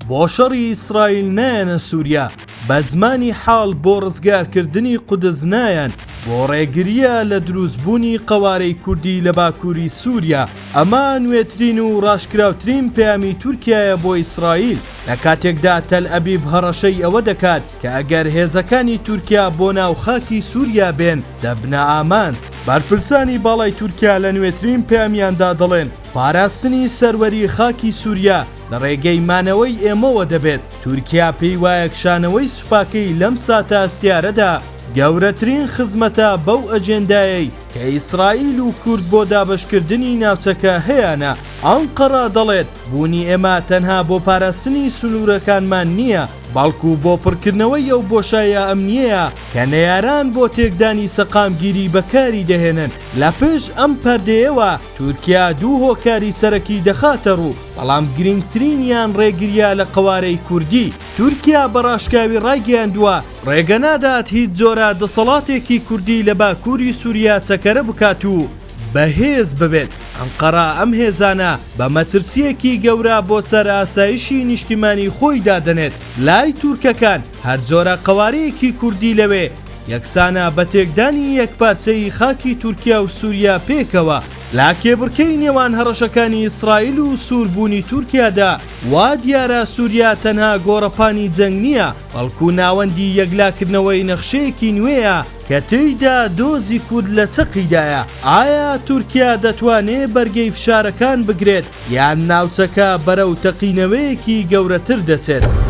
بۆ شەڕی ئیسرائیل نایەنە سووریا بە زمانی حاڵ بۆ ڕزگارکردنی قودس نایەن بۆ ڕێگریە لە دروستبوونی قەوارەی کوردی لە باکووری سووریا. ئەمە نوێترین و ڕاشکراوترین پەیامی تورکیایە بۆ ئیسرائیل لە کاتێکدا تەل ئەبیب هەڕەشەی ئەوە دەکات کە ئەگەر هێزەکانی تورکیا بۆ ناو خاکی سووریا بێن دەبنە ئامانج. بەرپرسانی باڵای تورکیا لە نوێترین پەیامیاندا دەڵێن پاراستنی سەروەری خاکی سووریا لە ڕێگەی مانەوەی ئێمەوە دەبێت. تورکیا پێی وایە کشانەوەی سوپاکەی لەم ساتە ئەستیارەدا گەورەترین خزمەتە بەو ئەجێندایەی کە ئیسرائیل و کورد بۆ دابەشکردنی ناوچەکە هەیەە. ئەنقەرە دەڵێت بوونی ئێمە تەنها بۆ پاراستنی سنوورەکانمان نییە بەڵکو بۆ پڕکردنەوەی ئەو بۆشایە ئەمنیەیە کە نەیاران بۆ تێکدانی سەقامگیری بەکاری دەهێنن. لە پێش ئەم پەردەیەوە تورکیا دوو هۆکاری سەرەکی دەخاتە ڕوو، بەڵام گرنگترینیان ڕێگریە لە قەوارەی کوردی. تورکیا بەڕاشکاوی ڕایگەیاندووە ڕێگە نادات هیچ جۆرە دەسەڵاتێکی کوردی لە باکووری سووریا چەکەرە بکات و بەهێز ببێت. ئەنقەرە ئەم هێزانە بە مەترسیەکی گەورە بۆ سەر ئاسایشی نیشتیمانی خۆی دادەنێت. لای تورکەکان هەر جۆرە قەوارەیەکی کوردی لەوێ یەکسانە بە تێکدانی یەکپارچەی خاکی تورکیا و سووریا پێکەوە. لا کێبڕکەی نێوان هەڕەشەکانی ئیسرائیل و سووربوونی تورکیادا وا دیارە سووریا تەنها گۆڕەپانی جەنگ نییە بەڵکو ناوەندی یەکلاکردنەوەی نەخشەیەکی نوێیە کە تێیدا دۆزی کورد لە چەقیدایە. ئایا تورکیا دەتوانێت بەرگەی فشارەکان بگرێت یان ناوچەکە بەرەو تەقینەوەیەکی گەورەتر دەچێت؟